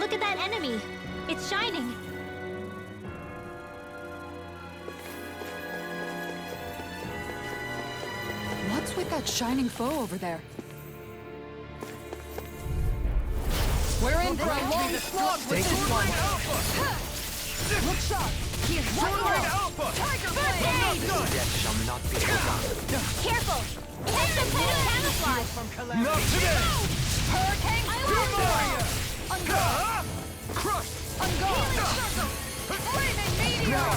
Look at that enemy. It's shining. What's with that shining foe over there? We're in for a long slog with this one. Look sharp. Here's Alpha! Tiger Blade! Death shall not be forgotten. Careful! Catch some kind of camouflage! From calamity. Not today! Hurricane Warrior! Unguard! Crush! Unguard! Flaming Meteor!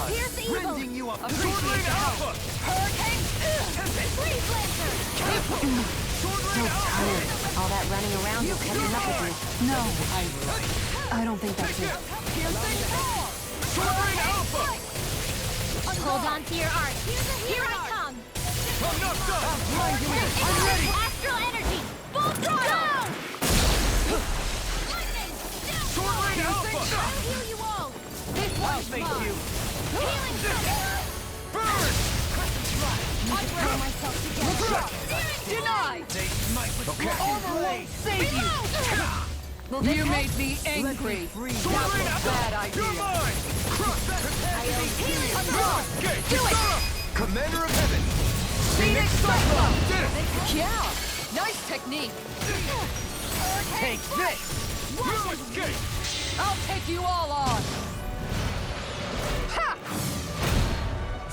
Here's the evil! Rending you up! Swordblade Alpha! Hurricane! Freeze Lancer! So tired. All that running around will catch up with you. No, I don't think that's it. Swordblade Alpha! Hold on to your art. Here I come! I'm not done! I'm ready! Astral energy! Full throttle! Swordblade Alpha! I'll heal you all! This one's thank mine. you. Healing Burn! I'm bringing myself together. Denied! They smite with Armor won't save you! You made me angry. That was a bad idea. You're mine! Crush that Do it! Commander of Heaven! Phoenix Cyclone! Did it! Yeah! Nice technique! Take this! You escape! I'll take you all on! Ha!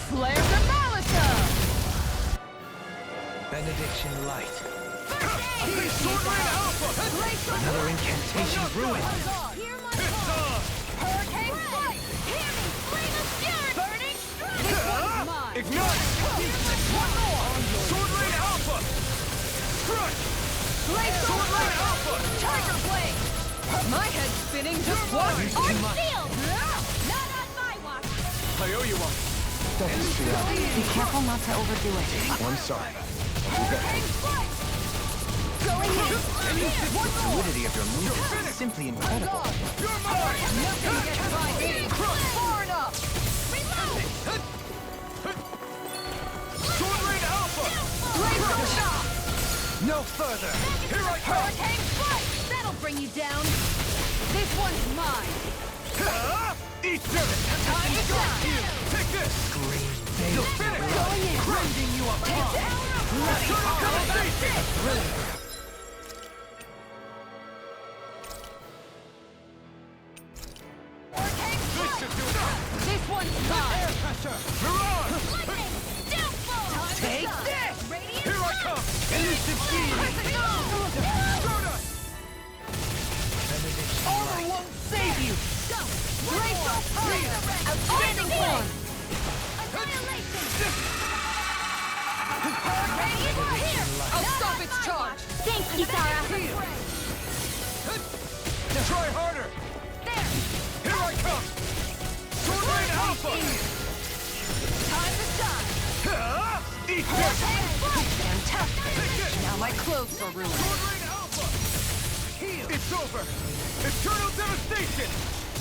Flare the Malisa! Benediction Light. Swordblade Alpha! Another incantation ruined. Hear my call. Hurricane Flight! Hear me! Flame of Fury! Burning Strike! This one's mine! Ignite! One more! Swordblade Alpha! Crush! Swordblade Alpha! Tiger Blade! My head's spinning just once! Arc Seal! Not on my watch! I owe you one. Be careful not to overdo it. I'm sorry. Hurricane Flight! Going in! The fluidity of your movement is simply incredible. You're mine! Nothing gets by me! Far enough! Swordblade Alpha! Laser shot! No further! Here I come! Hurricane Flight! That'll bring you down! This one's mine! Eat dirt! Time to shine! Take this! Green You'll finish! Going in! Grinding you up high! Eternal devastation! This should do it! This one's mine! Air pressure! Mirage! Lightning! Downfall! Take this! Radiant Here I come! Elusive beam! Stardust! Benediction Armor Light. won't save you! Go! Glacial Fire! Outstanding form! Annihilation! Here! I'll stop its charge! Thanks, Kisara! Try harder! There! Here I come! Swordblade Alpha! Time to shine! Eat this! Fantastic! Now my clothes are ruined. Swordblade Alpha! It's over! Eternal devastation!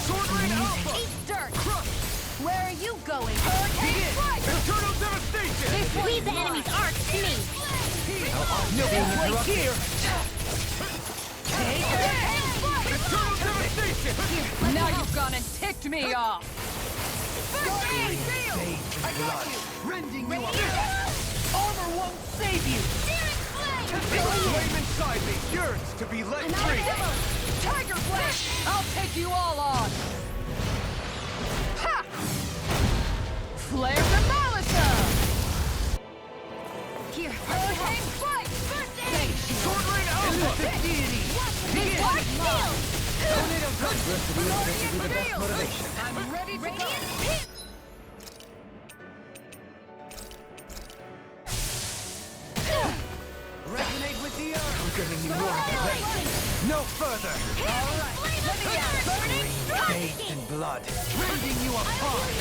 Swordblade Alpha! Eat dirt! Crush! Where are you going? Begin! Eternal devastation! Leave the enemy's arc to me! No one here! Take this! Eternal devastation! Now you've gone and ticked me off! I got you! Rending you up! Armor won't save you! The flame inside me yearns to be let free! Tiger Blade! I'll take you all on! Ha! Flare the Malisa! Here! Hurricane Flight! First aid! Swordblade Alpha! Deity! This one's mine! I'm ready to Radiant go! hit! Resonate with the earth! I'm giving you more great! No further! Alright! Burning Bathed in blood! Rending you apart!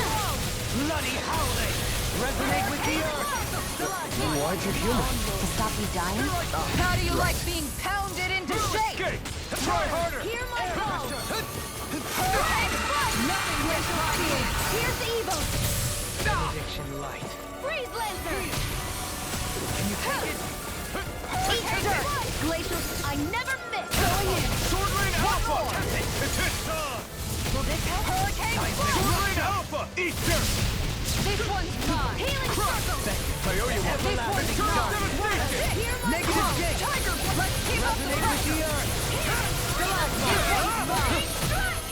Bloody howling! Resonate with the earth! Why'd you heal me? To stop you dying? How do you like being pounded into shape? Escape! Try harder! Hear my call! Nothing will stop you! Here's the Evo! Benediction Light. Freeze Lancer! Can you take it? Eat dirt! Glacial, I never miss! Going in. Sword Rain Alpha! It's hit! Will this help? Hurricane Sword Blast! Rain Alpha! Eat dirt! This one's mine. Healing Circle! I owe you one. This one's mine. Hear my Negative call! gate. Tiger, let's keep up the Resonate with the pressure! earth!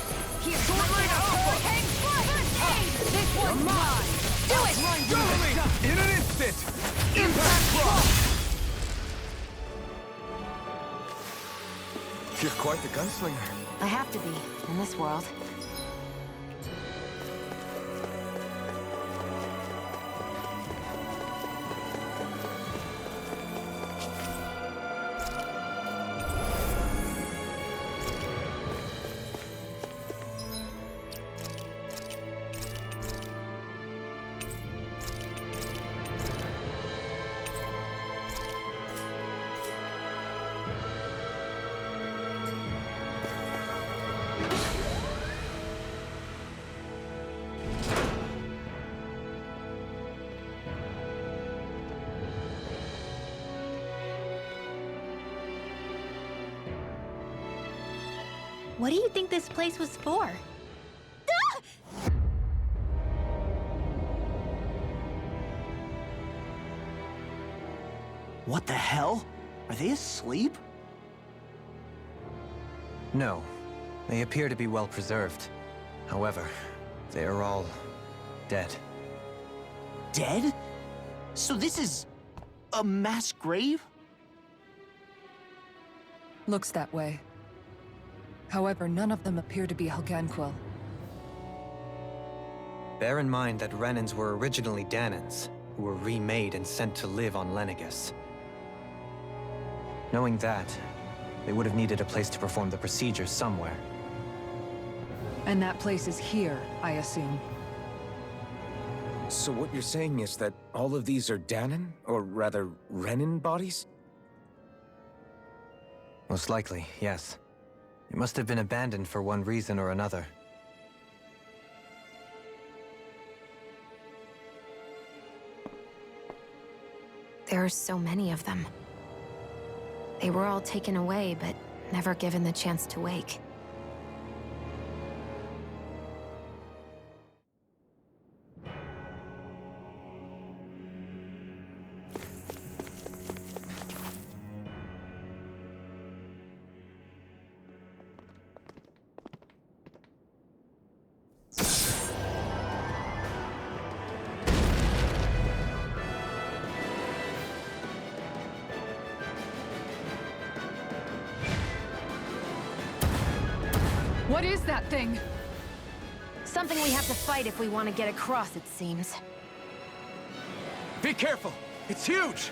Here, Sword Rain Alpha! Hurricane Blast! This one's mine. Do it! Dominate! In an instant! Impact Block! You're quite the gunslinger. I have to be, in this world. What do you think this place was for? What the hell? Are they asleep? No. They appear to be well preserved. However, they are all dead. Dead? So this is a mass grave? Looks that way. However, none of them appear to be Alganquil. Bear in mind that Renans were originally Danans, who were remade and sent to live on Lenegus. Knowing that, they would have needed a place to perform the procedure somewhere. And that place is here, I assume. So what you're saying is that all of these are Danan, or rather, Renan bodies? Most likely, yes. It must have been abandoned for one reason or another. There are so many of them. They were all taken away, but never given the chance to wake. What is that thing? Something we have to fight if we want to get across, it seems. Be careful! It's huge!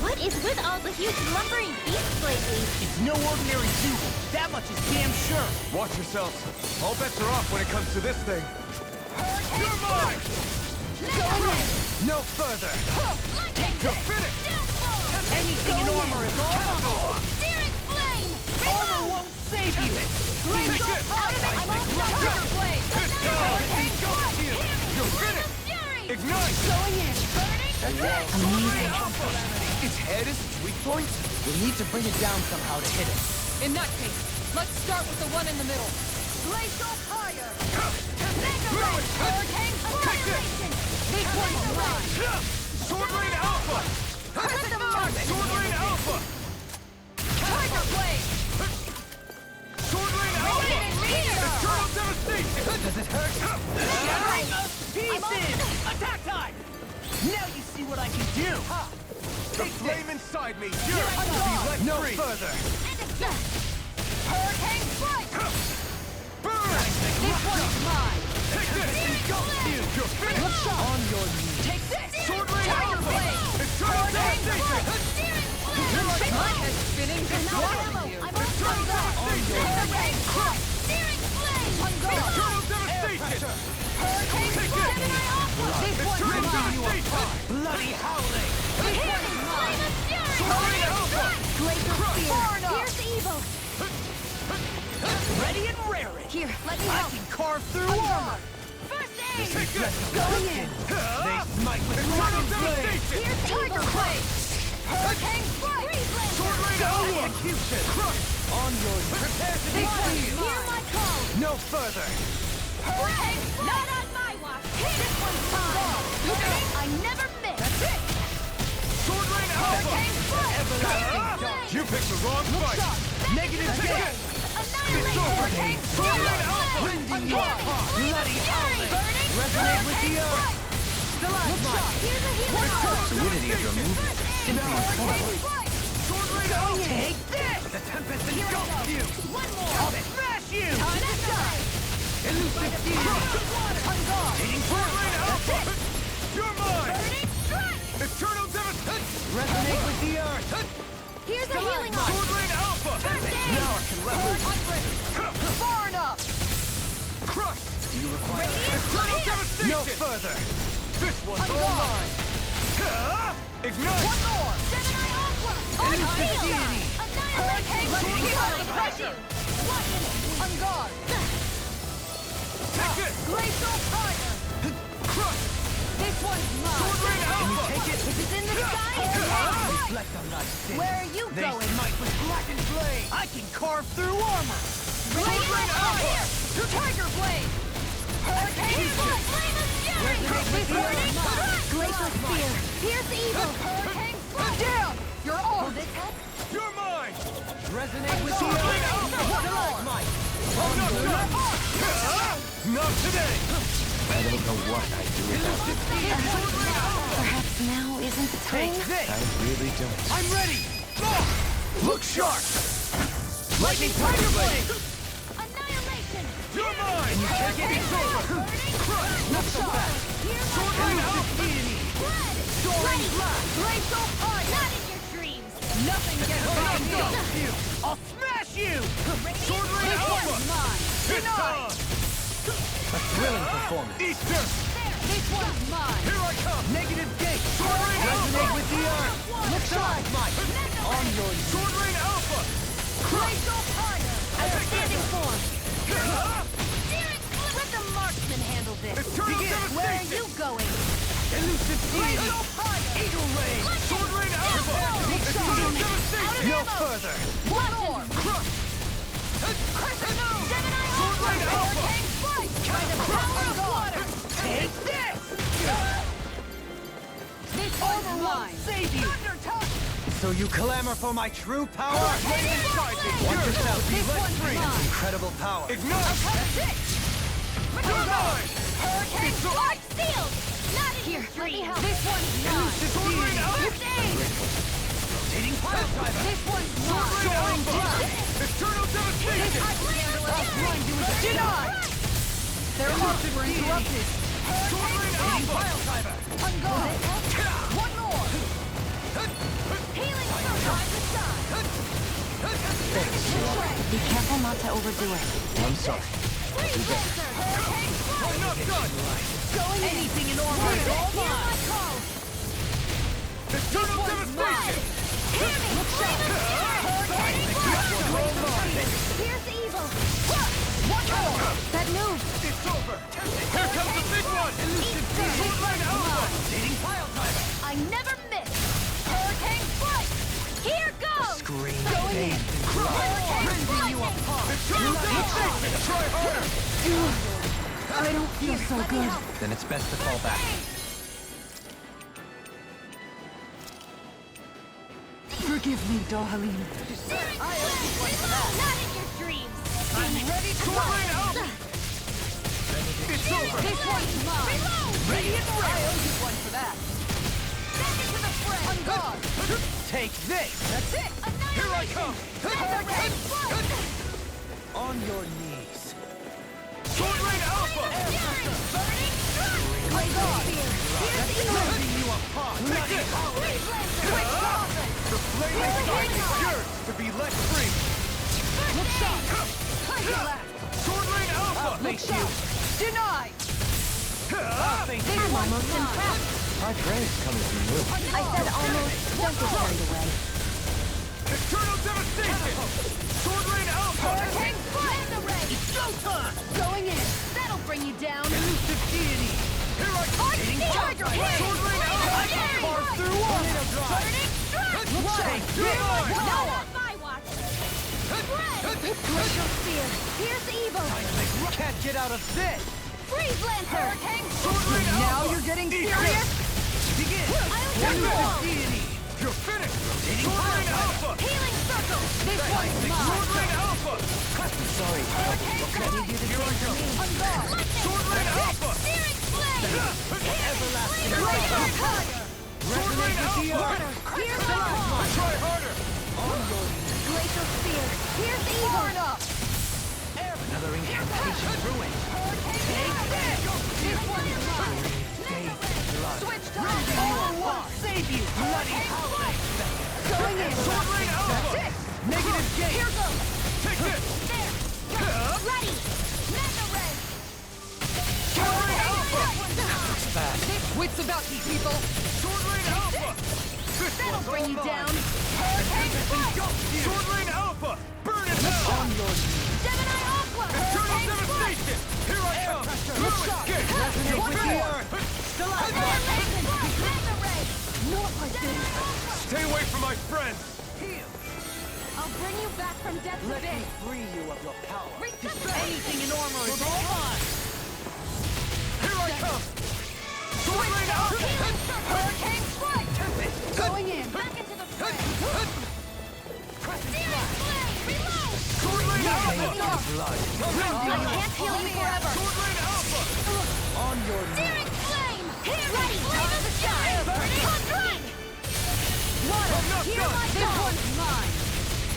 What is with all the huge lumbering beasts lately? It's no ordinary duel. That much is damn sure. Watch yourselves. All bets are off when it comes to this thing. You're mine! No further! You're finished! Anything in armor is all. Searing Flame! Armor won't save you. Take this! I'm on Tiger Blade! Hurricane Blast! You're finished! Fury! Ignite! Going in! Burning! Amazing. Its head is weak point? We'll need to bring it down somehow to hit it. In that case, let's start with the one in the middle. Glacial Fire! Mega Ray! Hurricane Annihilation! This one's mine. Sword Rain Alpha! Prism Mark! Sword Rain Alpha! Tiger Blade! Sword Rain Alpha! Here! Eternal Devastation! Does it hurt? Pieces! Attack time! Now you see what I can do. The flame inside me yearns to be let No free! further. Hurricane Strike! Burn! This one's mine. Take this! You're finished! On your knees. Take this! Sword Rain Tiger Alpha! Blade! Eternal Devastation! Steering Flame! My head's spinning just I'm watching you. Eternal Devastation! Hurricane Strike! Steering Flame! Eternal Devastation! Hurricane Take Strike! this! This one's Eternal mine. Devastation! Bloody howling. Healing Flame of Fury! Sword Rain Alpha! Glacial Spear. Fierce Evil! Ready and raring. Here, let me I help. can carve through armor. First Going in. They smite with rocket blade. Here's Tiger Blade! Hurricane Strike! Sword Rain Alpha! Execution. Crush! On your prepare to be free. Hear my call! No further! Hurricane Not on my watch! This one's mine! I never miss! That's it! Sword Rain Alpha! Hurricane Strike! You picked the wrong fight! Negative death. Annihilate! Hurricane Sword Rain Alpha! Rending you apart. Bloody howling. Resonate with the earth. Stalagmite. Here's a healing The fluidity of your movement is simply incredible. Sword Rain Alpha! Take this. The tempest engulfs you. One more! I'll smash you. Time to shine! Elusive demon. On guard! Hitting Sword Rain Alpha! You're mine! Burning Strike! Eternal Devastation! Resonate with the earth. Here's a healing arm! Sword Rain Alpha! Now I can level. Far enough! Crush! Do you require Eternal Devastation! no further? This one's On all guard. mine! Ignite! One more! Gemini Aqua! Elusive deity. Hurricane Strike! Pressure! On guard! Take it! Glacial Fire! Crush! This one's Sword mine! Rain Alpha! Take it. If it's in the sky, it's Reflect on thy sin. Where are you They going? smite with blackened blade. I can carve through armor. Glacial Fire! Tiger Blade! Hurricane Strike! Flame of Fury! Resonate with the Burning earth. Strike! Glacial Spear! Here's the evil! Hurricane Strike! Down! You're on! Will this help? You're mine! Resonate with the Sword Rain earth. Alpha! Stalagmite. Enough done! Not today! I don't know what I'd do without it. Perhaps now isn't the Take time? this. I really don't. I'm ready. Look sharp. Lightning Tiger Blade. Annihilation! You're mine! Take it. It's over. Not so fast. Sword Rain Alpha! Deity. Red! Soaring blast. Glacial Fire! Not in your dreams! Nothing gets I'll past you! engulf you. I'll smash you. Sword Rain This Alpha! one's mine! It's time! A thrilling performance. Easter! This one's mine! Here I come! Negative gate. Sword Rain Resonate Alpha! with the earth. Look Stalagmite. On your knees. Sword Rain Alpha! Glacial Fire! Outstanding form! Let the marksman handle this! Eternal Where are Devastation! you going? Elusive deity. Glacial Fire! Eagle Ray. Sword Rain Alpha! Eternal Devastation! No further. One more! Crush! Gemini Sword Rain Alpha! Hurricane Strike! By the power of water! Take this. This one's mine! Save you. Thunder Touch! So you clamor for my true power? Hurricane Strike! Want yourself be This let one's free. mine! Incredible power. Ignite! You're mine! Hurricane Strike! Sealed! Not in your dreams! This one's mine! Sword Rain Alpha! Rotating pile driver. This one's Sword mine! Rain Alpha! Eternal Devastation! Blind you with the Denied! Their marches were interrupted. Sword Rain Alpha! Pile driver. On guard! One more! Healing time to shine! Be careful not to overdo it. I'm sorry. Hurricane Strike! I'm not done! Going anything in order! Hear my call! Eternal Devastation! Hear me! Hurricane Strike! Here's evil! One more! That move! It's over! Here comes the big one! Sword Rain Alpha! Rotating pile driver. I never miss! Hurricane Strike! Here goes! Scream. Going in! Hurricane Rending you Strike! apart. Eternal Devastation! Try harder! I don't feel so good. Then it's best to fall back. Forgive me, Dohalim. Not in your dreams! I'm ready to Rain Alpha! It's over! This one's mine! Ready and ready! I owe you one for that! Back into the fray! On guard! Take this. That's it! Here I come! Hurricane Strike! On your knees. Sword Rain Alpha! Burning Strike! On guard! Here's evil! Rending you apart. Take it! Quick profit! The flaming strike is yours to be let free! Look sharp! Left! Sword Rain Alpha! Look sharp! Denied! I'm almost impressed. My praise comes from you. I said almost. Don't get carried away. Eternal Devastation! Sword Rain Alpha! Hurricane Strike! In the race! Showtime. Going in! That'll bring you down! Elusive deity. Here I come! Tiger Hit! Sword Rain Alpha! Bars through one! Burning Strike! Take this! Not on my watch! Glacial Spear! Here's evil! Can't get out of this! Freeze Lancer! Hurricane! Sword Rain Alpha! Now you're getting serious? Begin! I'll take the wall! Deity! You're finished! Sword Rain Alpha! Healing Circle! This one's mine! Sword Rain Alpha! Sorry. Hurricane Strike! Here I come! On guard! Sword Rain Alpha! Searing Flame! Everlasting Glacial Cut! Sword Rain Alpha! Here's my claw! Try harder! Glacial Spear! Here's evil! Another incantation ruined. Take this! This one's mine! Switch to All Save you! Bloody howling! Going in! Sword Rain Alpha! Negative gate! Here goes! Take this! There! Ready! Mega Ray! Sword Rain Alpha! Take wits about you, people! Sword Rain Alpha! This That'll one's bring all you mine. down! Hurricane Strike! Sword Rain Alpha! Burn it down! Gemini Aqua! Eternal Hurricane Strike! devastation! Here I come! No escape! You're with the finished! earth! Mega Ray! Not like this! Stay away from my friends! I'll bring you back from death's Let me abyss! free you of your power! Resuscitate! Anything in armor is all mine! Here I come! Sword Rain Alpha! Healing Circle! Hurricane Strike! Going in! Back into the fray! Searing Flame! Reload! Sword Rain Alpha! I can't heal you forever! Sword Rain Alpha! On your Searing Flame! Here! Ready! Flame of Sky! Burning Strike! Water! I'm not Hear done. my This song! one's mine!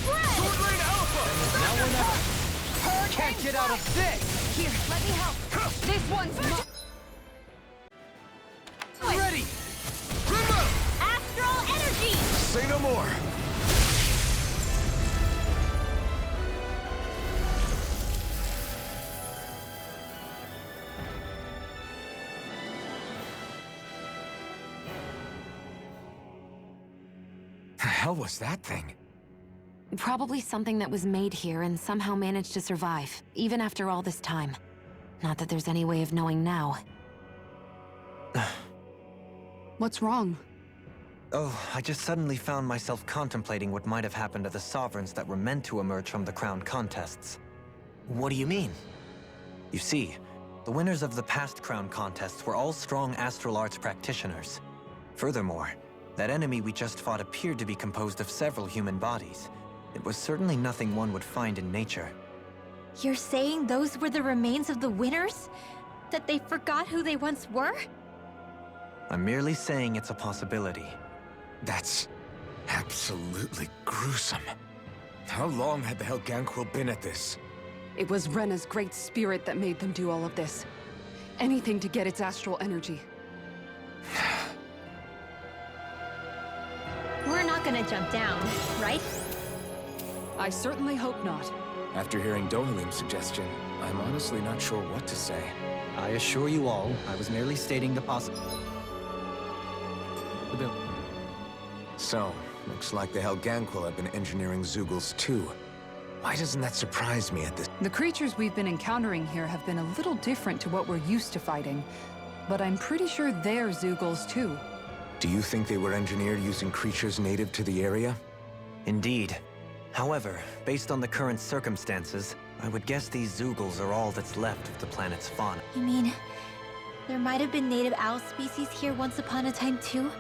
Spread! Sword Rain Alpha! Now or never! Can't get out of this! Here, let me help! This one's mine! Ready! Remote! Astral Energy! Say no more! The hell was that thing? Probably something that was made here and somehow managed to survive, even after all this time. Not that there's any way of knowing now. What's wrong? Oh, I just suddenly found myself contemplating what might have happened to the sovereigns that were meant to emerge from the crown contests. What do you mean? You see, the winners of the past crown contests were all strong astral arts practitioners. Furthermore, that enemy we just fought appeared to be composed of several human bodies. It was certainly nothing one would find in nature. You're saying those were the remains of the winners? That they forgot who they once were? I'm merely saying it's a possibility. That's absolutely gruesome. How long had the Helganquil been at this? It was Rena's great spirit that made them do all of this. Anything to get its astral energy. We're not gonna jump down, right? I certainly hope not. After hearing Dohalim's suggestion, I'm honestly not sure what to say. I assure you all, I was merely stating the possibility. So, looks like the Helganquil have been engineering Zeugles too. Why doesn't that surprise me at this? The creatures we've been encountering here have been a little different to what we're used to fighting. But I'm pretty sure they're Zeugles too. Do you think they were engineered using creatures native to the area? Indeed. However, based on the current circumstances, I would guess these Zeugles are all that's left of the planet's fauna. You mean, there might have been native owl species here once upon a time too?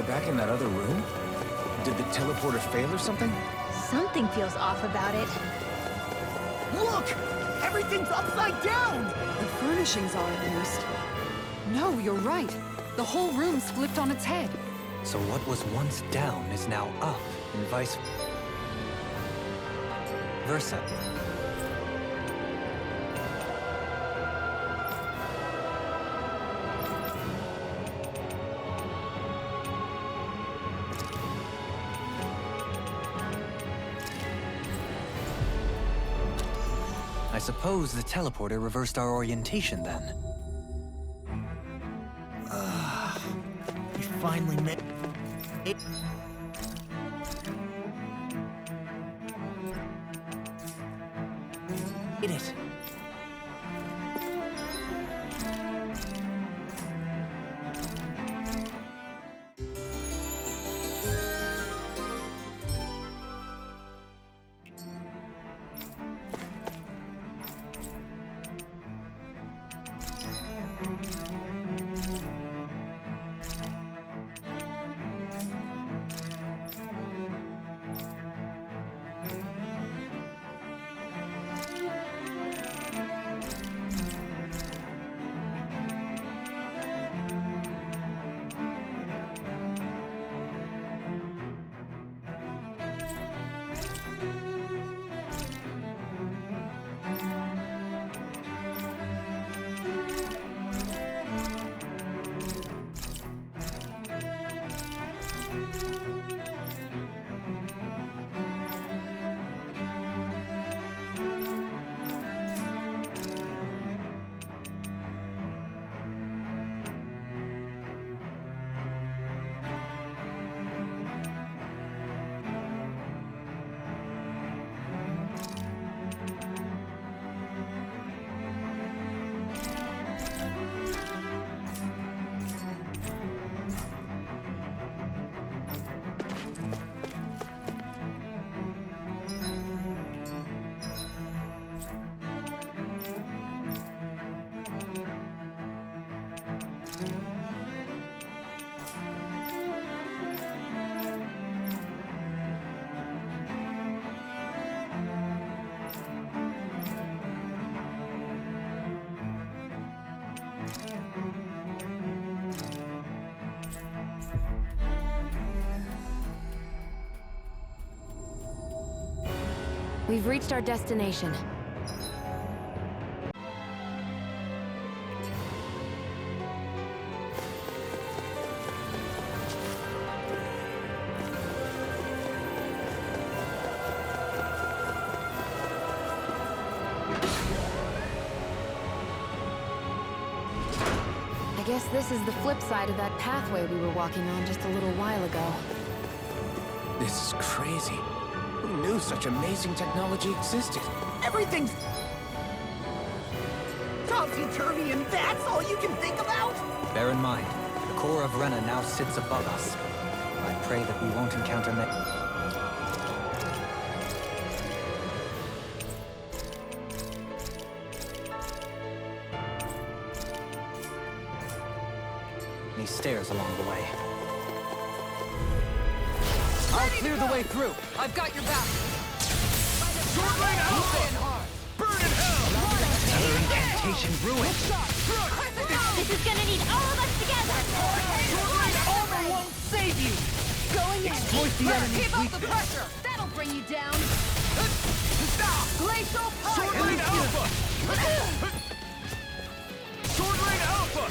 we're back in that other room? Did the teleporter fail or something? Something feels off about it. Look! Everything's upside down! The furnishings are at least. No, you're right. The whole room's flipped on its head. So what was once down is now up, and vice versa. I suppose the teleporter reversed our orientation then. We finally made it. Did it. We've reached our destination. I guess this is the flip side of that pathway we were walking on just a little while ago. This is crazy. Who knew such amazing technology existed? Everything's topsy-turvy, and that's all you can think about? Bear in mind, the core of Rena now sits above us. I pray that we won't encounter any stairs along the way. I'll clear the way through. I've got your back. Sword Lane Alpha! Burn in hell! Incantation ruined. This is gonna need all of us together! Armor won't save you. Going in. Exploit the enemy's Keep up the weakness. pressure! That'll bring you down! Glacial Sword power! Lane Alpha! Sword Lane Alpha!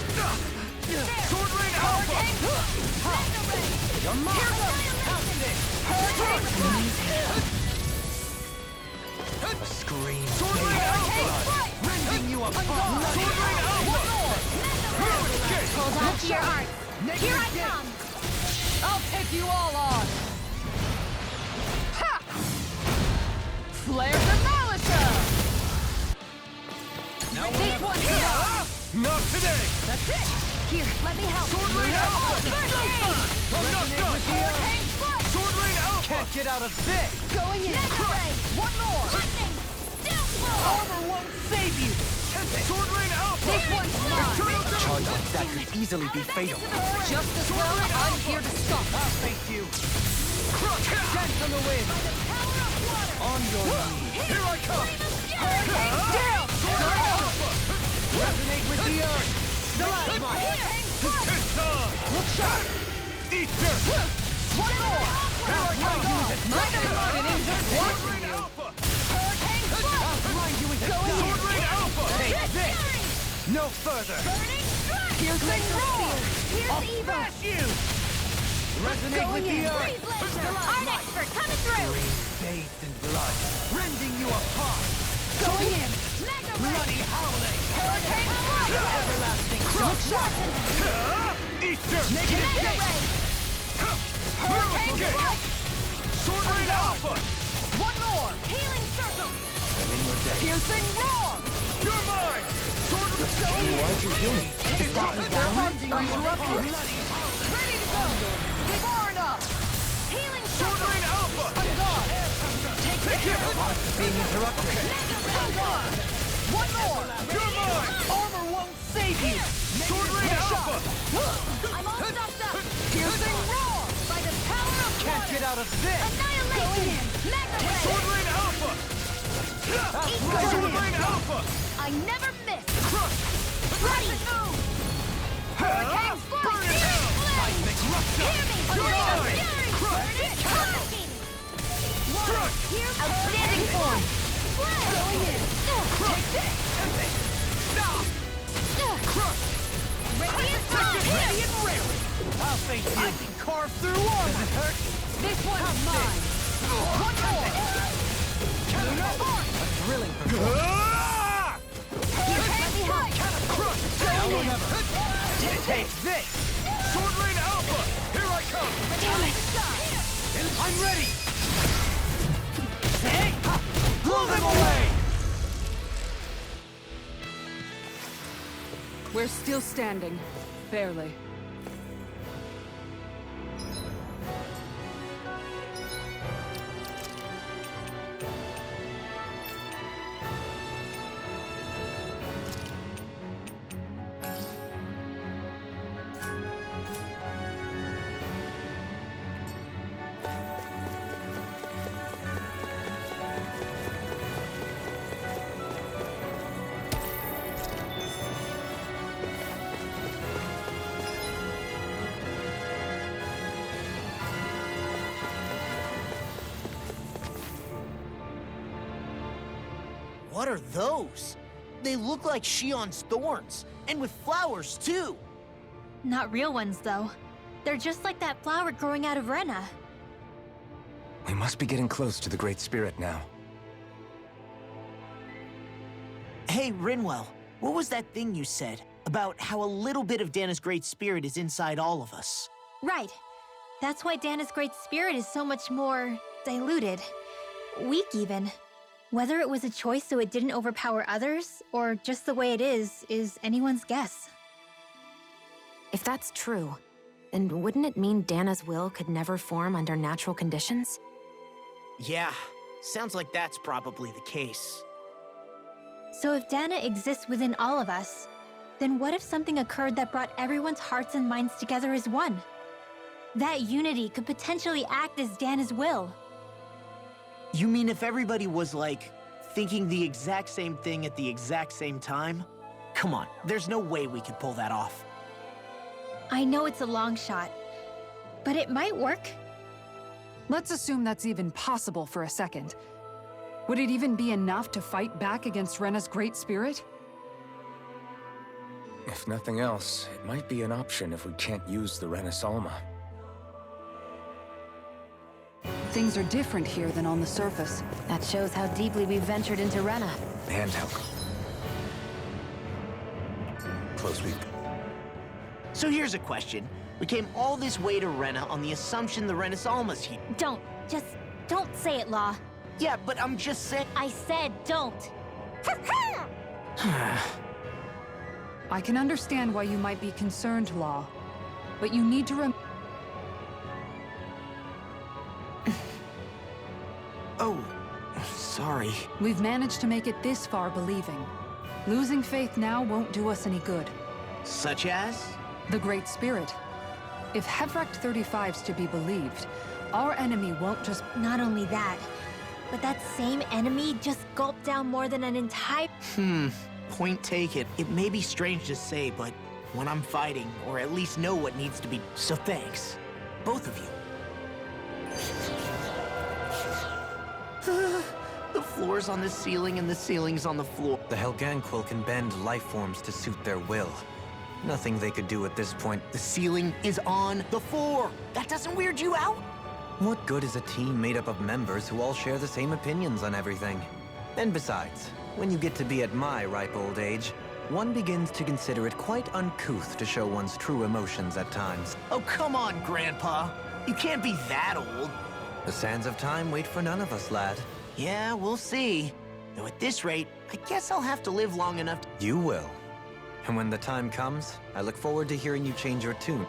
Sword Lane Alpha! Your mark! A scream. Sword Lane Alpha! Rending you apart. Sword Lane Alpha! Hold on to your heart. Here I come! I'll take you all on! Ha! Flare the Malisa! This one's yours! Not today! That's it! Here, let me help. Sword Lane Alpha! I'm not done! Hurricane Strike! Sword Lane Alpha! Can't get out of this. Going in! One more! Lightning! Still blow! Armor won't save you. Sword Lane Alpha! This one's mine! Charge on that could easily be fatal. Just as well, I'm here to stop. I'll face you. Dance on the wind. On your knees. Here I come! Resonate with the earth. It's time! Look sharp. Eat dirt! One more. I'll blind you with a Sword Rain Alpha! I'll blind you with a Sword Rain Alpha! Take this. No further! Piercing roar. Here's I'll Eva! smash you. Resonate with the earth. Breathe laser! Art expert coming through! Bathed in blood, rending you apart. Going in. Mega Bloody howling. Hurricane Fire! Everlasting crush. Eat dirt! Negative Mega gate. Ray! Hurricane Strike! Sword Rain Alpha! One more. Healing circle! I'm in your debt. Piercing roar. You're mine! Sword Rain Why'd you heal me? Interrupted. Ready to go. Far enough. Healing Sword circle! Rain Alpha! Take it. Being interrupted. One more. You're mine! Armor won't save you. Sword Rain Alpha! I'm all stocked up! Piercing roar. By the power of Can't water! get out of this. Annihilation! Mega Ray! Sword Rain Alpha! Sword Rain Alpha! I never miss! Crush! Ready! Hurricane Flight! Healing Blast! Hear me! You're mine! Fury! Burning! Cracking! Crush! Here's outstanding form! Going in! Crush! Stop! Crush! Radiant Fire! Radiant railing. I'll face you. I can carve through armor. Does it hurt? This one's mine. One more. Thrilling performance. Ah! Heavy High! Crush! Now or never. Take this. Sword Rain Alpha! Here I come! I'm ready. Hey! Blow them away. We're still standing. Barely. What are those? They look like Shion's thorns, and with flowers too. Not real ones, though. They're just like that flower growing out of Rena. We must be getting close to the Great Spirit now. Hey, Rinwell, what was that thing you said about how a little bit of Dana's Great Spirit is inside all of us? Right. That's why Dana's Great Spirit is so much more diluted. Weak, even. Whether it was a choice so it didn't overpower others, or just the way it is anyone's guess. If that's true, then wouldn't it mean Dana's will could never form under natural conditions? Yeah, sounds like that's probably the case. So if Dana exists within all of us, then what if something occurred that brought everyone's hearts and minds together as one? That unity could potentially act as Dana's will. You mean if everybody was, like, thinking the exact same thing at the exact same time? Come on, there's no way we could pull that off. I know it's a long shot, but it might work. Let's assume that's even possible for a second. Would it even be enough to fight back against Rena's Great Spirit? If nothing else, it might be an option if we can't use the Renasalma. Things are different here than on the surface. That shows how deeply we've ventured into Rena. And how close we've... So here's a question. We came all this way to Rena on the assumption the Renasalma's here. Don't say it, Law. Yeah, but I'm just saying... I said don't. I can understand why you might be concerned, Law. But you need to Oh, sorry. We've managed to make it this far believing. Losing faith now won't do us any good. Such as? The Great Spirit. If Hevracht 35's to be believed, our enemy won't just... Not only that, but that same enemy just gulped down more than an entire... Point taken. It may be strange to say, but when I'm fighting, or at least know what needs to be... So thanks. Both of you. The floor's on the ceiling and the ceiling's on the floor. The Helganquil can bend life forms to suit their will. Nothing they could do at this point. The ceiling is on the floor. That doesn't weird you out? What good is a team made up of members who all share the same opinions on everything? And besides, when you get to be at my ripe old age, one begins to consider it quite uncouth to show one's true emotions at times. Oh, come on, Grandpa. You can't be that old. The sands of time wait for none of us, lad. Yeah, we'll see. Though at this rate, I guess I'll have to live long enough to... You will. And when the time comes, I look forward to hearing you change your tune.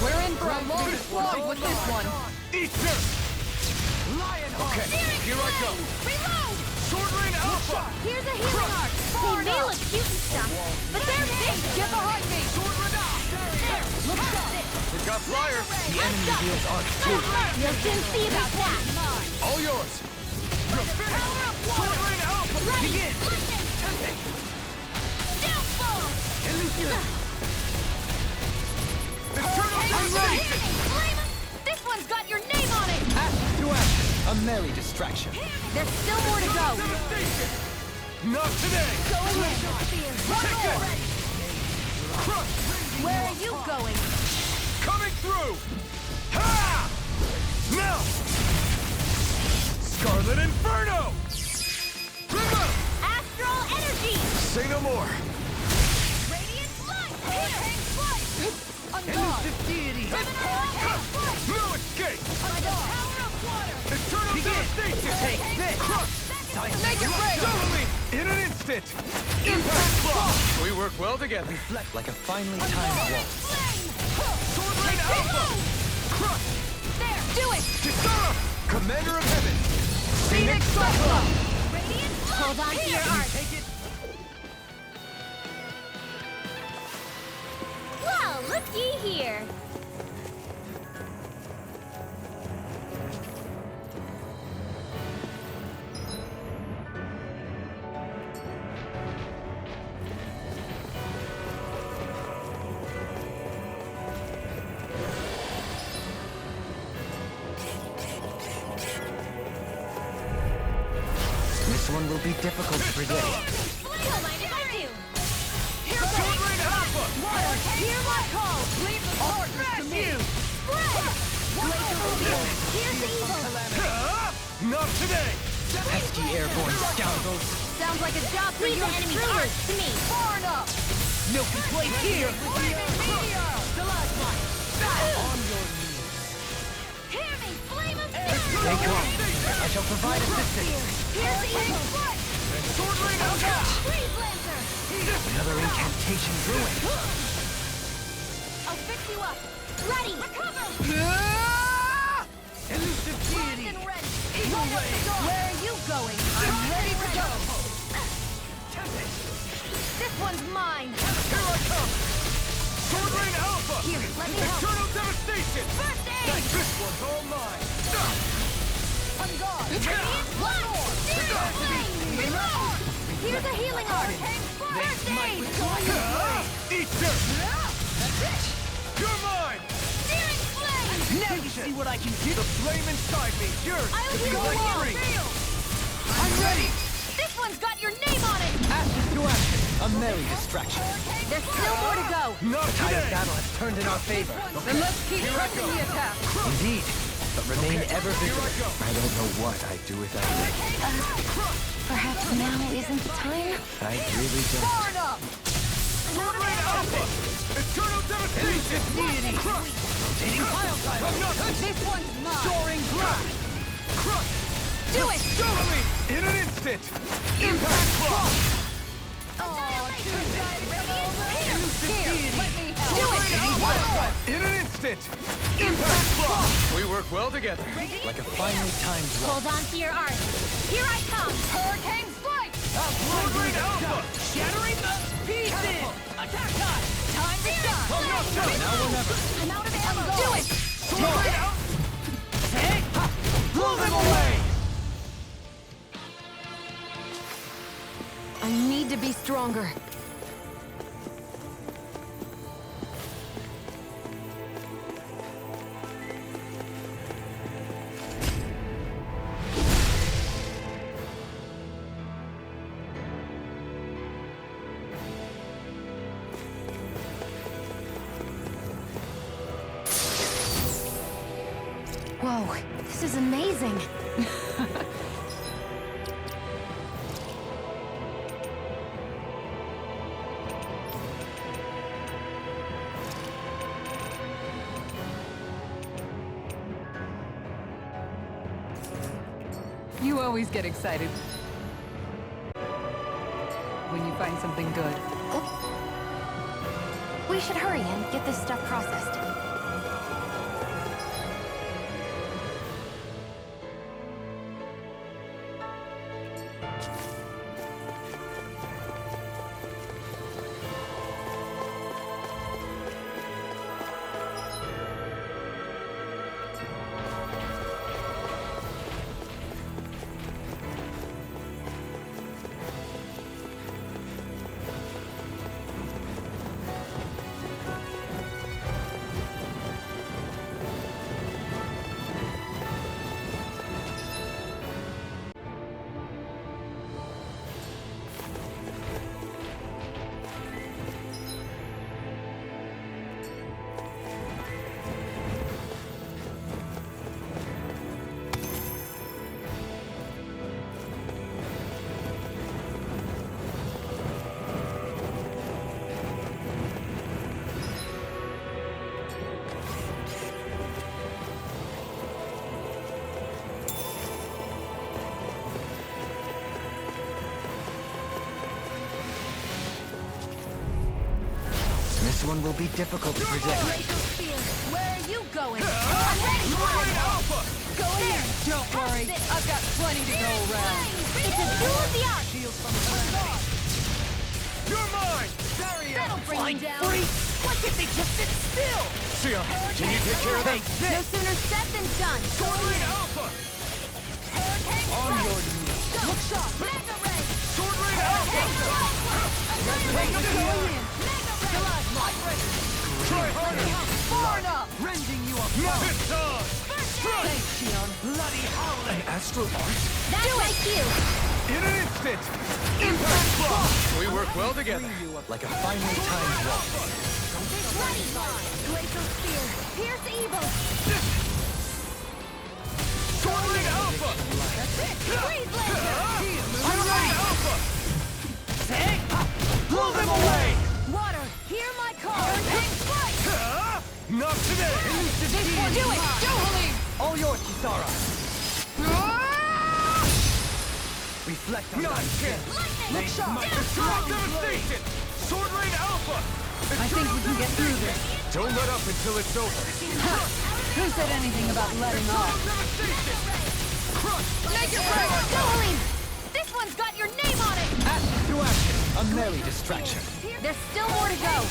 We're in for a long slog with this one. Eat this! Okay, here I go. Reload! Sword Rain Alpha! Here's a healing arc. They may look cute and stuff, but they're big. Get behind me! There, look up. We've got flyers. The enemy wields arc too. You'll soon see about that. All yours. You're finished. Sword Rain Alpha! Begin! Downfall! I'm ready! This one's got your name on it! To action. A merry distraction. There's still more to go. Devastation! Not today! Go ahead. One Take more. it! Crush! Where are you going? Coming through! Ha! Now! Scarlet Inferno! Remove! Astral energy! Say no more! Radiant light! Hurricane flight! On guard! Deity! No escape! On guard! Power of water! Eternal devastation! Take this! Crush! Make it rain! Totally! In an instant! Impact block! We work well together. Reflect like a finely timed waltz. Sword Rain Alpha! Crush! There! Do it! Kisara! Commander of Heaven! Phoenix Cyclone! Radiant light! Hold on to your arc! Well, looky here! This one will be difficult to predict. Don't mind if I do! Sword Rain Alpha! Water, hear my call! Leave the partners to me! Spread! Here's evil! Not today! Pesky airborne scoundrels. Sounds like a job for you enemy arc to me! Far enough! No complaint here! Hear me! Flame of Stay calm. I shall provide assistance. Here's evil! Sword Rain Alpha! Freeze Lancer! Another incantation ruined. I'll fix you up! Ready! Recover! Elusive deity! And ready! Eagle Ray! Where are you going? I'm ready to go! This one's mine! Here I come! Sword Rain Alpha! Here, let me help! Eternal devastation! First aid! This one's all mine! On guard! One more! Serious flame! Reload! Here's a healing arc! First aid! Eat dirt! You're mine! Searing flame! Now you see what I can do! The flame inside me, yours! I'll If do you the let wall! free. I'm ready! This one's got your name on it! Ashes to action. A merry distraction. There's still more to go! Not The tide of today! battle has turned in our favor. Then let's keep pressing the attack! Indeed. But remain ever Here I vigilant. go! I don't know what I'd do without you. Perhaps now isn't the time? I really don't. Far enough! Sword Rain Alpha! Eternal devastation! Deity! Crush! Rotating pile driver! I'm not... This one's mine! Soaring blast! Crush! Do it! Totally! In an instant! Impact block! Here, let me help! Do it! One more! In an instant! Impact block! We work well together. Like a finely timed waltz. Hold on to your arc. Here I come! Hurricane flight! I'll Now or never. I'm out of ammo. Do it! Take it out! Blow them away! I need to be stronger. Whoa, this is amazing. You always get excited when you find something good. We should hurry and get this stuff processed. This one will be difficult to predict. Where are you going? I'm ready! Go in there! Don't worry, I've got plenty to go around. It's a duel of the arts! You're mine! That'll bring him down! Why can't they just sit still? Sia, can you take care of them? No sooner said than done! Sword Alpha! On your knees. Look sharp! Mega Ray! Sword Raid Alpha! Try harder! Far enough! Rending you apart! It's on! Thanks, Xion. Bloody howling! Astral Art? That's my cue! In an instant! Impact block! We work well together. Like a finely timed walk. Bloody line! Glacial Spear! Pierce evil! Sword Raid Alpha! Freeze laser! Sword Raid Alpha! Blow them away! Water! Hear my call! Pink strike! Not today! Do it! Johalim! All yours, Kisara. Reflect on Not that. chance! Look sharp! Destroy devastation! Sword Raid Alpha! I think we can get through this. Don't let up until it's over. Who said anything about letting off? Devastation! Crush! Make it right! Johalim! This one's got your name on it! Action to action. A merry distraction. There's still more to go!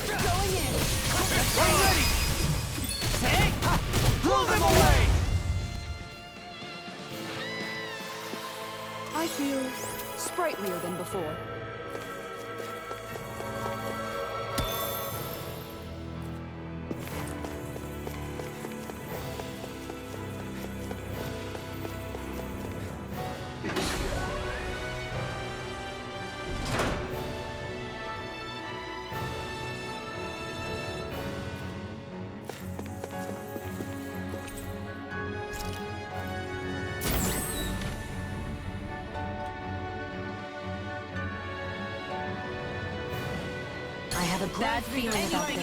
Going in! I'm ready! Blow them away! I feel sprightlier than before. I have a bad feeling about this.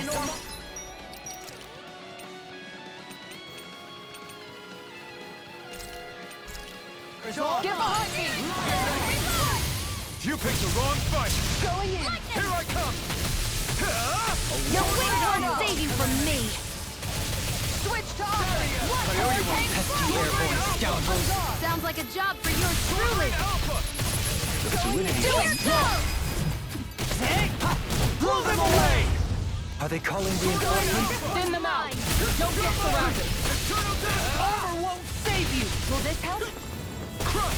Get behind me! You picked the wrong fight! Going in! Here I come! Your wings won't save you from me! Switch to offense! What? I owe you one, pesky airborne scoundrels. Sounds like a job for yours truly! Alpha! Do it! Go! Blow them away! Are they calling reinforcements? Thin them out! Don't get surrounded! Armor won't save you! Will this help?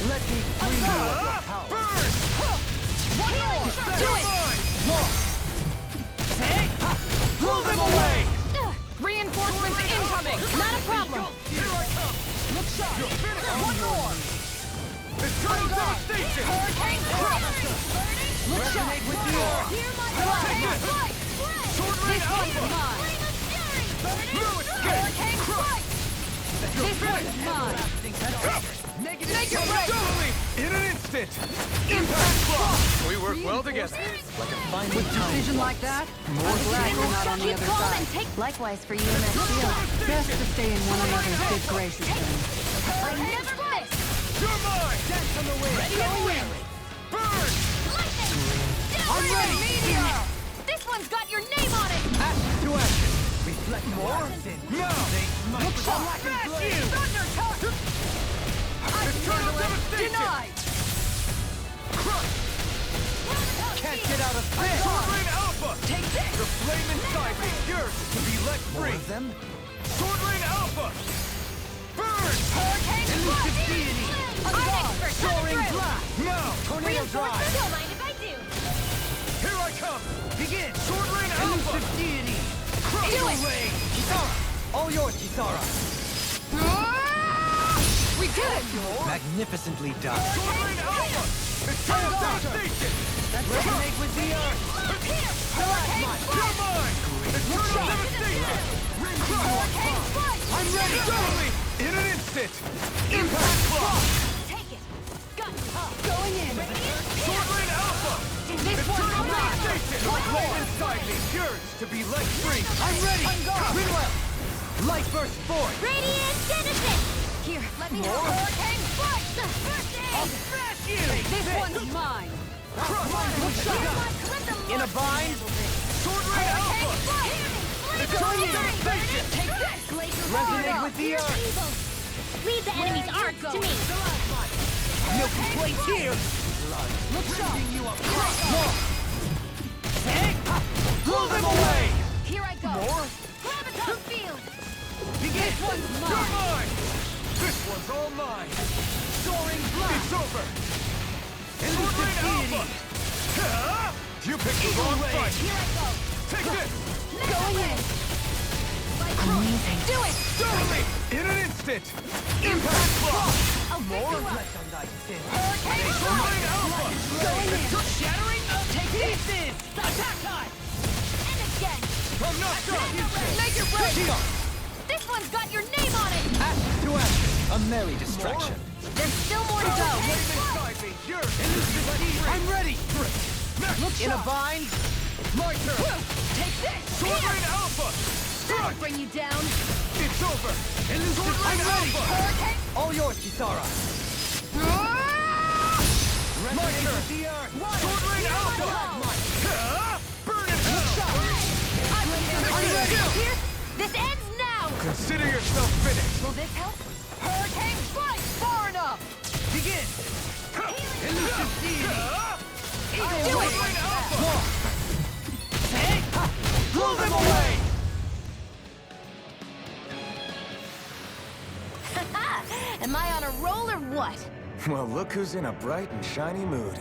Let me free you of your power! Burn! One more! Do it! Blow them away! Reinforcements incoming! Not a problem! Here I come! Look sharp! One more! Eternal devastation! Look sharp! Resonate with the earth! Hear my Take blood! it! Sword Rain Alpha! No escape! This one's mine! Negative totally! In an instant! Impact block! We work well together. Like a fine With precision like that, I'm glad you're not on the Keep other calm side. and take... Likewise for you and that shield. Best to stay in one another's good graces then. I never miss! You're mine! Dance on the wind! Ready and win! Burn! Lightning! I'm ready! Meteor! This one's got your name on it! Action to action! Reflect more? No! Look for Smash you! Thunder touch! Eternal devastation! Denied! Can't get out of this! Sword Rain Alpha! Take this! The flame inside me yearns to be let free! them? Sword Rain Alpha! Burn! Hurricane Elusive Blast! deity! I'm expert! Soaring Coming through! blast! Now! Tornado drive! Reinforcements don't mind if I do! Here I come! Begin! Sword Rain Alpha! Elusive deity! Crush Do it! away! Kisara! All yours, Kisara! We did it! Magnificently done. Sword Rain Alpha! Eternal devastation! Resonate with the earth! You're mine! Eternal devastation! I'm ready! Totally! In an instant! Impact block! Take it! Got Going in. Sword Rain Alpha! Eternal devastation! The flame inside me yearns to be let free! I'm ready! Winwell! Light burst forth! Radiant Genesis! Here, let me know. Hurricane Strike! First I'll aid! smash you! This one's mine! In a bind? Sword Rain Alpha! Eternal devastation! Take this! Resonate with the earth! Leave the enemy's arcs to me. No complaints here! Look sharp! Blow them away! Here I go! More? Graviton Field! Begin! This one's You're mine! mine! This one's all mine! Soaring blast! It's over! Sword Rain Alpha! You picked the wrong fight! Here I go! Take this! Going in! Amazing. Do it! Totally! In an instant! Impact block! I'll pick you up! on thy sin! Hurricane Sword Strike! Rain Alpha! Going in! Shattering! Take pieces! Attack time! And again! I'm not done! Make it right! Shield! This one's got your name on it! Action to action! A merry distraction. There's still more to go! Flame inside me! You're I'm ready! Look in a bind! My turn! Take this! Sword Rain Alpha! That'll Strike! bring you down! It's over! Sword Rain Alpha! Hurricane! All yours, Kisara! My turn! Sword Rain Alpha! Burn in hell! I'm ready! Here! This ends now! Consider yourself finished! Will this help? Hurricane Strike! Far enough! Begin! Elusive deity! Do Sword it! Rain Alpha! Blow them away! Am I on a roll or what? Well, look who's in a bright and shiny mood.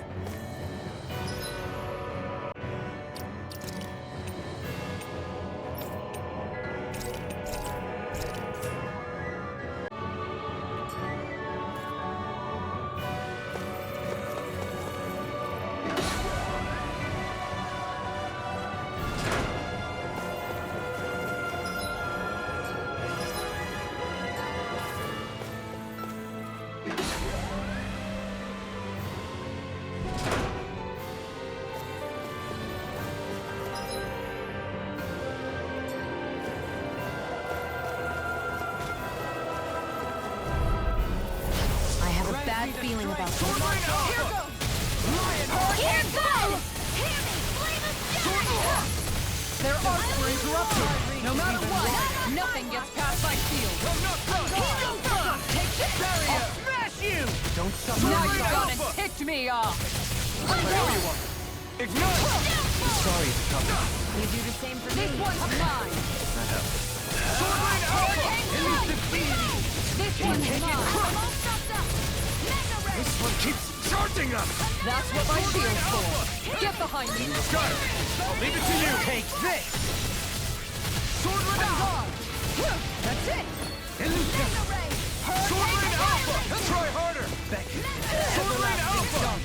Bad feeling about this. Sword Rain Alpha! Here goes! Hear me! Flame of fury! Their arcs were interrupted! No matter what, nothing gets past my shield! I'm not done! Take this! Smash you! Don't suffer. Now Rain you've gone and Alpha! ticked me off! There you are! Ignite! Sorry to trouble. You do the same for me. This one's mine. That helps. Sword Rain Alpha! Elusive deity! This one's mine. This one keeps charging us! That's what my shield's for. Get behind me. Got it! I'll leave it to you! Take this! Sword Rain Alpha! That's it. Elusive! Sword Rain Alpha! Try harder! Sword Rain Alpha!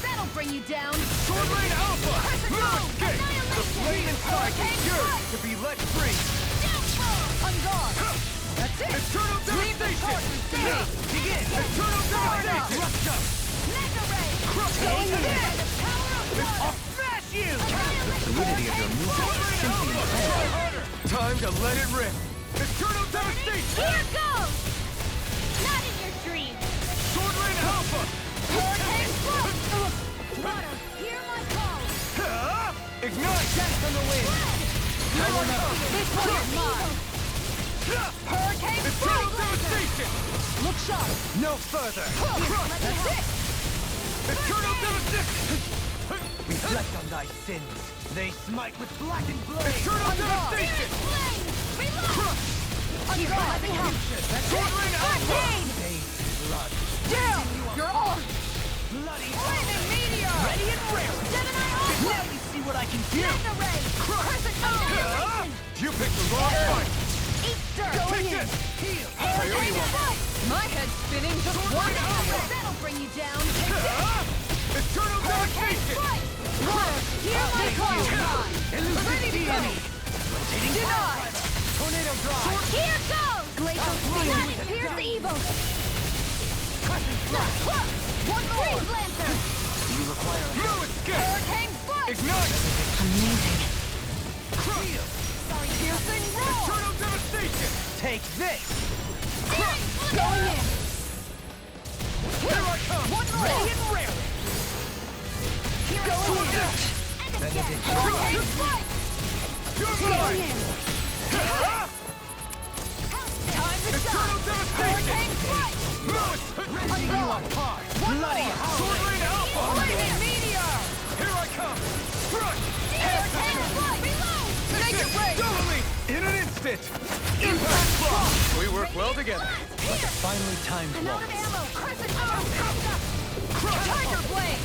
That'll bring you down. Sword Rain Alpha! No escape! The flame inside is yours to be let free! On guard. That's it. Eternal devastation! Begin. Eternal devastation! Rush up. Crush it! I'll smash you! The fluidity of your movement is simply incredible. Time to let it rip! Eternal devastation! Here goes! Not in your dreams! Sword Rain Alpha! Hurricane Flow! Water, hear my call! Ignite! Dance on the wind! This one's mine. Hurricane Eternal Flow! devastation! Look sharp. No further! That's it. Eternal devastation! Reflect on thy sins. They smite with blackened blade. Eternal devastation! Crush! On guard. Let me help. Sword Rain Alpha! Blood. Down. You're on. Bloody Flaming meteor. ready and rare. Now you see what I can do. You picked the wrong fight! Going Take in. it! Priority one! My head's spinning just one hour. That'll bring you down. Eternal devastation! Water. Hear my call. Ready to go. Denied. Tornado drive. Here goes! Glacial speed. Here's the evil! One more. Freeze Lancer! Do you require a No escape! Hurricane Flood! Ignite! Amazing. Crush! Piercing roar. Eternal devastation! Take this. Going in. Here I come! One more. Ready and rare. Going in. Hurricane Flood! You're Going mine! in. Time to Eternal stop. devastation! Flood! No escape! You apart. Bloody Sword Rain Alpha! Flaming meteor. Here I come! Crush! Hurricane Flood! Reload! Take it! Double me! In an instant! Impact block! We work well together. Finally timed I'm out of waltz. ammo! Crescent arrow! Tiger blade.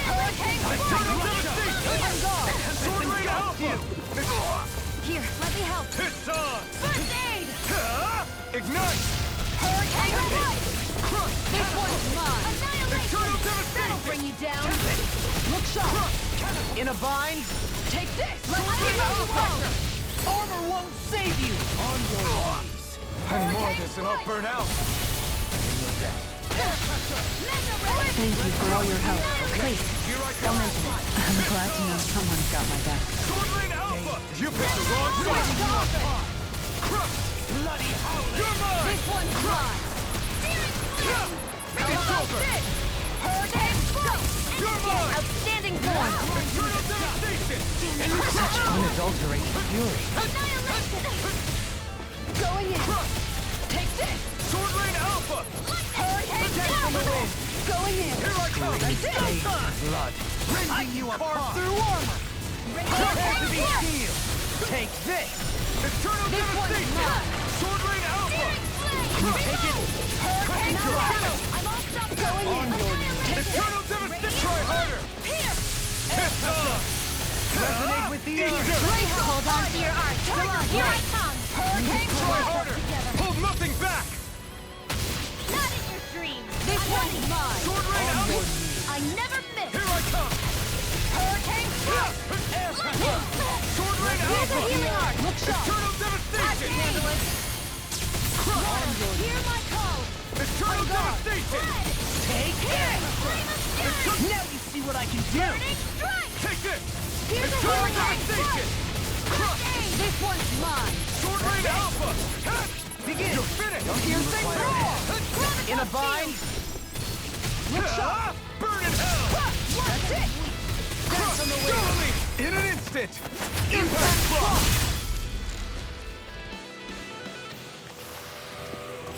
Hurricane Eternal Flood! devastation! On guard. Sword Rain Alpha! Here, let me help. It's on! First aid! Ignite! Hurricane Flood! This one's mine. Annihilation! Eternal That'll devastation! bring you down. Look sharp. In a bind, Take this. Let's see how you roll! armor won't save you. On your knees. And more of this and I'll burn out! Thank you for all your help. Please, Here I don't come! mention it. I'm glad to know someone's got my back. Sword Rain Alpha! You picked the wrong fight! Crush! Bloody howling. You're mine! This one's mine. It's over! Hurricane Flood! You're mine! Outstanding form. Eternal devastation! Such unadulterated fury. Going in. Take this. Sword Rain Alpha! Hurricane Flood! Going in. Here I come! Blood. Rending you apart. Through armor. Prepare to be healed. Take this. Eternal This one's devastation! mine. Sword Rain Alpha! Can you take it? Hurricane Drive. I'm all stuck Going in. Eternal devastation! Try harder! It's on! Resonate with the earth. Hold on to your arms. Here I come. Hurricane Try harder! Hold nothing back! Not in your dreams! This one's mine. Sword Rain Alpha! I never miss! Here I come! Hurricane Flood! Sword Rain Here's a Alpha! healing art! Look sharp. Eternal devastation! Hear my call! Eternal devastation! Take this. Now you see what I can do. Strike! Take this! Here's a Eternal healing art! devastation! This one's mine. Sword Rain Alpha! Begin. You're finished! Piercing roar. In a bind, Burn in hell! That's it. Crush on the way! In an instant! Impact block!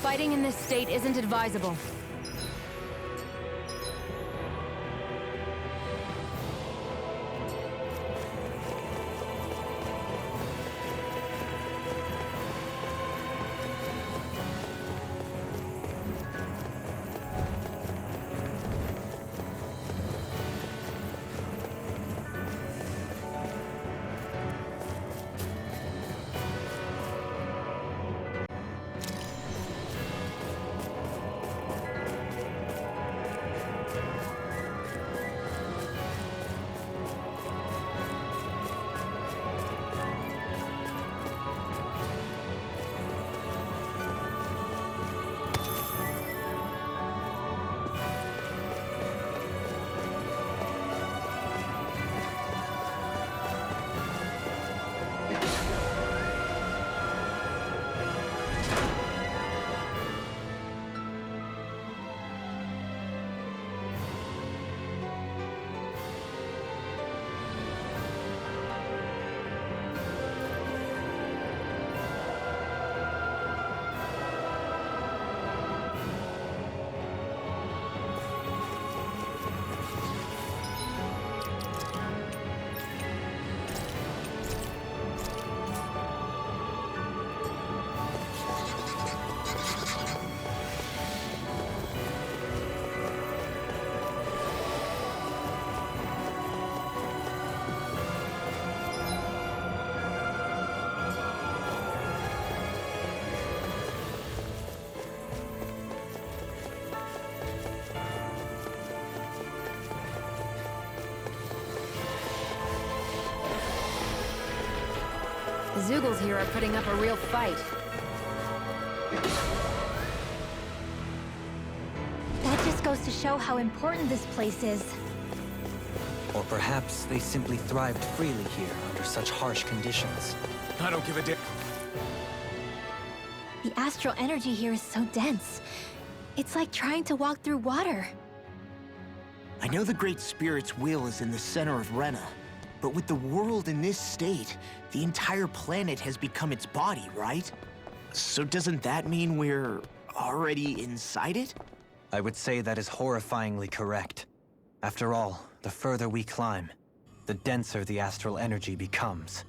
Fighting in this state isn't advisable. The Zoogles here are putting up a real fight. That just goes to show how important this place is. Or perhaps they simply thrived freely here under such harsh conditions. I don't give a damn. The astral energy here is so dense. It's like trying to walk through water. I know the Great Spirit's will is in the center of Rena, but with the world in this state, the entire planet has become its body, right? So doesn't that mean we're already inside it? I would say that is horrifyingly correct. After all, the further we climb, the denser the astral energy becomes.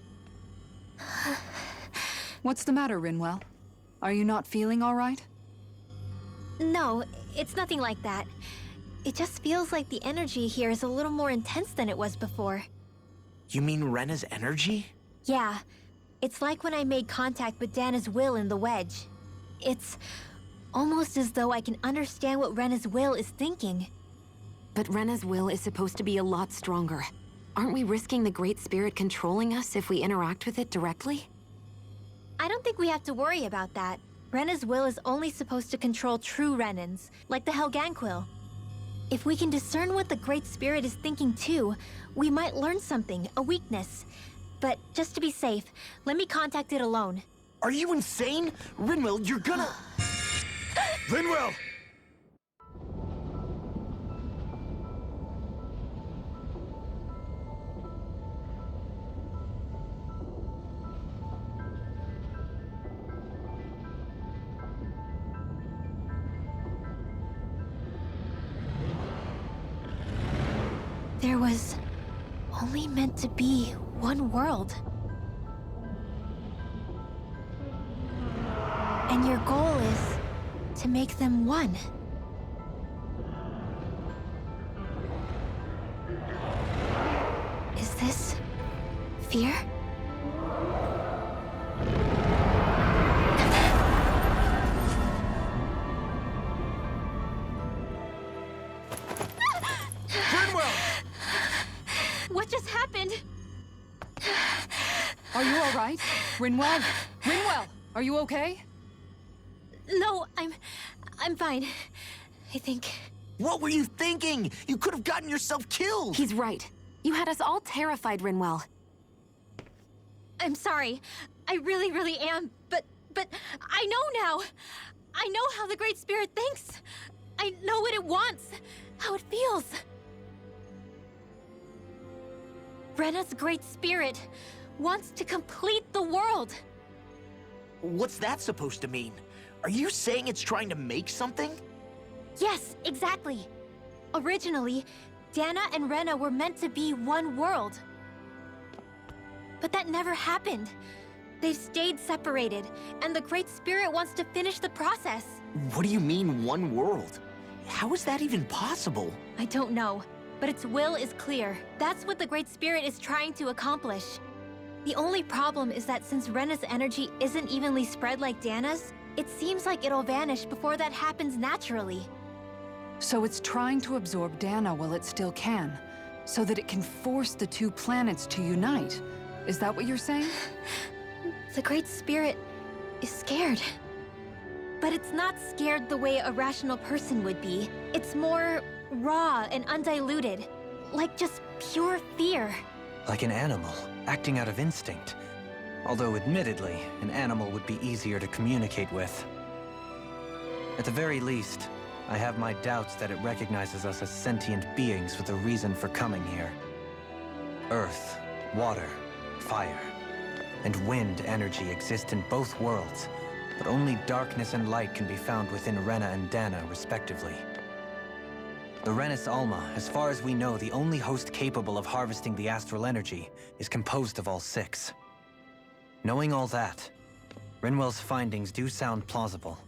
What's the matter, Rinwell? Are you not feeling all right? No, it's nothing like that. It just feels like the energy here is a little more intense than it was before. You mean Rena's energy? Yeah, it's like when I made contact with Dana's will in the wedge. It's almost as though I can understand what Rena's will is thinking. But Rena's will is supposed to be a lot stronger. Aren't we risking the Great Spirit controlling us if we interact with it directly? I don't think we have to worry about that. Rena's will is only supposed to control true Renans, like the Helganquil. If we can discern what the Great Spirit is thinking too, we might learn something, a weakness. But just to be safe, let me contact it alone. Are you insane? Rinwell, you're gonna... Rinwell! There was only meant to be one world. And your goal is to make them one. Is this fear? What just happened? Are you all right? Rinwell? Rinwell, are you okay? No, I'm fine. I think. What were you thinking? You could have gotten yourself killed! He's right. You had us all terrified, Rinwell. I'm sorry. I really, really am. But I know now. I know how the Great Spirit thinks. I know what it wants, how it feels. Rena's Great Spirit wants to complete the world. What's that supposed to mean? Are you saying it's trying to make something? Yes, exactly. Originally, Dana and Rena were meant to be one world. But that never happened. They've stayed separated, and the Great Spirit wants to finish the process. What do you mean, one world? How is that even possible? I don't know, but its will is clear. That's what the Great Spirit is trying to accomplish. The only problem is that since Rena's energy isn't evenly spread like Dana's, it seems like it'll vanish before that happens naturally. So it's trying to absorb Dana while it still can, so that it can force the two planets to unite. Is that what you're saying? The Great Spirit is scared. But it's not scared the way a rational person would be. It's more raw and undiluted, like just pure fear. Like an animal, acting out of instinct. Although admittedly, an animal would be easier to communicate with. At the very least, I have my doubts that it recognizes us as sentient beings with a reason for coming here. Earth, water, fire, and wind energy exist in both worlds, but only darkness and light can be found within Rena and Dana, respectively. The Renis Alma, as far as we know, the only host capable of harvesting the astral energy, is composed of all six. Knowing all that, Rinwell's findings do sound plausible.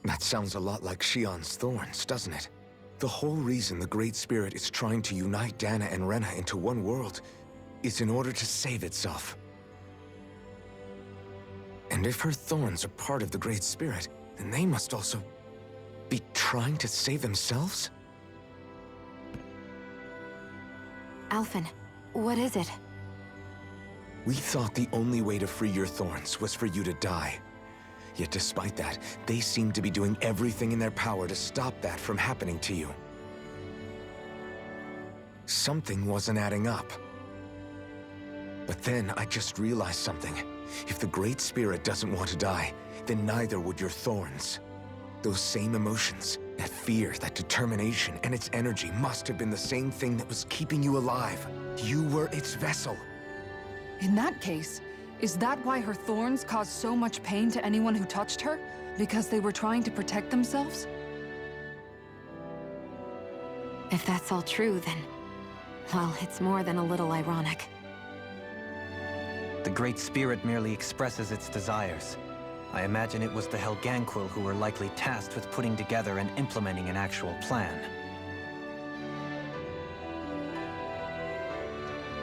That sounds a lot like Shion's thorns, doesn't it? The whole reason the Great Spirit is trying to unite Dana and Rena into one world is in order to save itself. And if her thorns are part of the Great Spirit, then they must also be trying to save themselves? Alphen, what is it? We thought the only way to free your thorns was for you to die. Yet despite that, they seem to be doing everything in their power to stop that from happening to you. Something wasn't adding up. But then I just realized something. If the Great Spirit doesn't want to die, then neither would your thorns. Those same emotions, that fear, that determination, and its energy must have been the same thing that was keeping you alive. You were its vessel. In that case, is that why her thorns caused so much pain to anyone who touched her? Because they were trying to protect themselves? If that's all true, then... well, it's more than a little ironic. The Great Spirit merely expresses its desires. I imagine it was the Helganquil who were likely tasked with putting together and implementing an actual plan.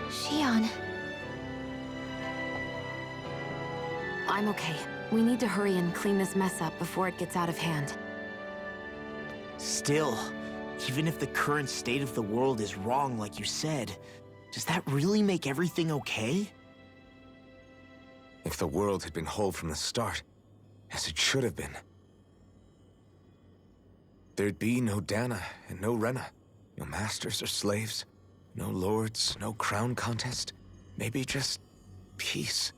Shion. I'm okay. We need to hurry and clean this mess up before it gets out of hand. Still, even if the current state of the world is wrong like you said, does that really make everything okay? If the world had been whole from the start, as it should have been, there'd be no Dana and no Rena, no masters or slaves, no lords, no crown contest, maybe just peace.